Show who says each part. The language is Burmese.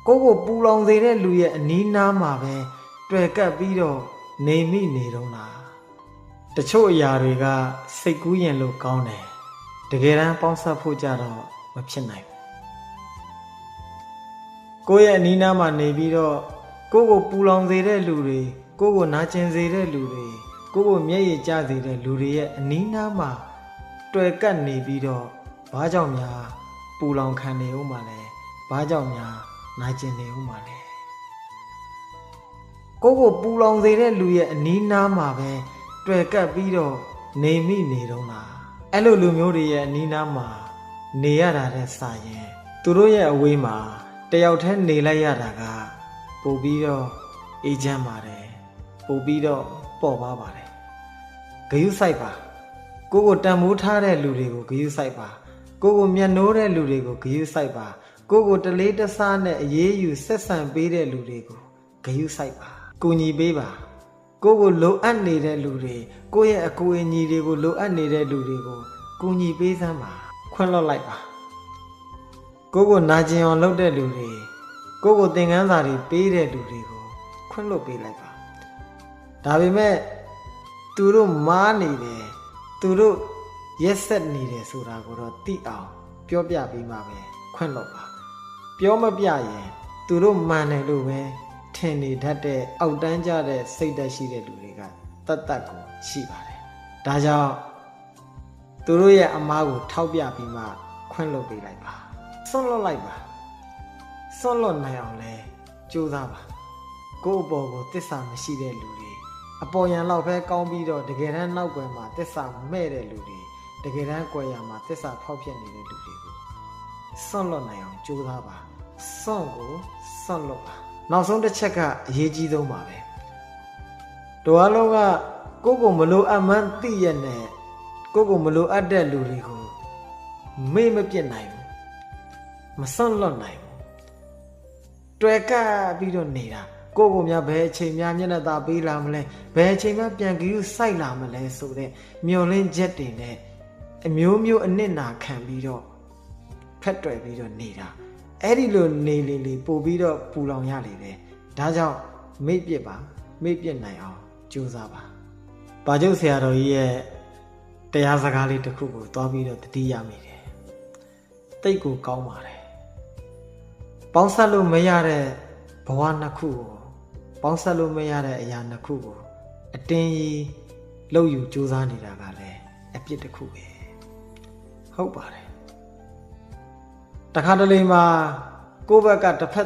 Speaker 1: ကိုပူလောင်စေတဲ့လူရဲ့အနီးနားမှာပဲတွေ့ကပ်ပြီးတော့နေမိနေတော့လားတချို့အရာတွေကစိတ်ကူးရင်လို့ကောင်းတယ်တကယ်တမ်းပေါင်းဆက်ဖို့ကြတော့မဖြစ်နိုင်ဘူးကိုရဲ့အနီးနားမှာနေပြီးတော့ကိုပူလောင်စေတဲ့လူတွေကိုနာကျင်စေတဲ့လူတွေကိုမျက်ရည်ကျစေတဲ့လူတွေရဲ့အနီးနားမှာတွေ့ကပ်နေပြီးတော့ဘာကြောင့်များပူလောင်ခံနေဦးမှာလဲဘာကြောင့်များနာကျင်နေဦးမှာလဲကိုပူလောင်စေတဲ့လူရဲ့အနီးနားမှာပဲတွေ့ကပ်ပြီးတော့နေမိနေတော့လားအဲ့လိုလူမျိုးတွေရဲ့အနီးနားမှာနေရတာတဲ့စာရင်သူတို့ရဲ့အဝေးမှာတယောက်တည်းနေလိုက်ရတာကပို့ပြီးတော့အေးချမ်းပါတယ်ပို့ပြီးတော့ပေါ့ပါပါတယ်ဂယုစိုက်ပါကိုတန်မိုးထားတဲ့လူတွေကိုဂယုစိုက်ပါကိုမျက်နှိုးတဲ့လူတွေကိုဂယုစိုက်ပါကိုတလေးတစားနဲ့အေးအေးယူဆက်ဆံပေးတဲ့လူတွေကိုဂယုစိုက်ပါကူညီပေးပါကိုလိုအပ်နေတဲ့လူတွေကိုရဲ့အကူအညီတွေကိုလိုအပ်နေတဲ့လူတွေကိုကူညီပေးစမ်းပါခွင့်လွှတ်လိုက်ပါကိုနာကျင်အောင်လုပ်တဲ့လူတွေကိုသင်ခန်းစာတွေပေးတဲ့လူတွေကိုခွင့်လွှတ်ပေးလိုက်ပါဒါပေမဲ့သူတို့မားနေတယ်သူတို့ရက်ဆက်နေတယ်ဆိုတာကိုတော့သိအောင်ပြောပြပေးမှပဲခွင့်လွှတ်ပါပြောမပြရင်သူတို့မှန်တယ်လို့ပဲထင်နေတတ်တဲ့အောက်တန်းကြတဲ့စိတ်ဓာတ်ရှိတဲ့လူတွေကတတ်ကိုရှိပါတယ်ဒါကြောင့်သူတို့ရဲ့အမားကိုထောက်ပြပြီးမှခွင့်လွှတ်ပေးလိုက်ပါဆွန့်လွတ်လိုက်ပါဆွန့်လွတ်နိုင်အောင်လဲကြိုးစားပါကိုယ့်အပေါ်ကိုတစ္ဆာမရှိတဲ့လူတွေအပေါ်ယံလောက်ပဲကောင်းပြီးတော့တကယ်တမ်းနောက်ွယ်မှာတစ္ဆာမဲ့တဲ့လူတွေတကယ်တမ်းကွယ်ရမှာတစ္ဆာဖောက်ပြက်နေတဲ့လူတွေကိုဆွန့်လွတ်နိုင်အောင်ကြိုးစားပါဆွန့်ကိုဆွန့်လွတ်ပါနောက်ဆုံးတစ်ချက်ကအရေးကြီးဆုံးပါပဲတို့အားလုံးကကိုမလိုအပ်မှန်းသိရနဲ့ကိုမလိုအပ်တဲ့လူတွေကိုမေ့မပြစ်နိုင်ဘူးမဆွန့်လွတ်နိုင်ဘူးတွေ့ကပ်ပြီးတော့နေတာကိုများဘယ်အချိန်များမျက်နှာသာပေးလာမလဲဘယ်အချိန်မှပြန်ကြည့်စိုက်လာမလဲဆိုတဲ့မျောလင်းချက်တွေနဲ့အမျိုးမျိုးအနစ်နာခံပြီးတော့ဖက်တွယ်ပြီးတော့နေတာအဲ့ဒီလိုနေလေပို့ပြီးတော့ပူလောင်ရလေတယ်ဒါကြောင့်မေ့ပြစ်ပါမေ့ပြစ်နိုင်အောင်ကြိုးစားပါပါကျုပ်ဆရာတော်ကြီးရဲ့တရားစကားလေးတစ်ခုကိုသွားပြီးတော့တတိယမိတယ်တိတ်ကိုကောင်းပါတယ်ပေါင်းဆက်လို့မရတဲ့ဘဝနှစ်ခုကိုပေါင်းဆက်လို့မရတဲ့အရာနှစ်ခုကိုအတင်းကြီးလှုပ်ယူကြိုးစားနေတာကလည်းအပြစ်တစ်ခုပဲဟုတ်ပါတယ်တခါတလေမှာကိုယ့်ဘက်ကတစ်ဖက်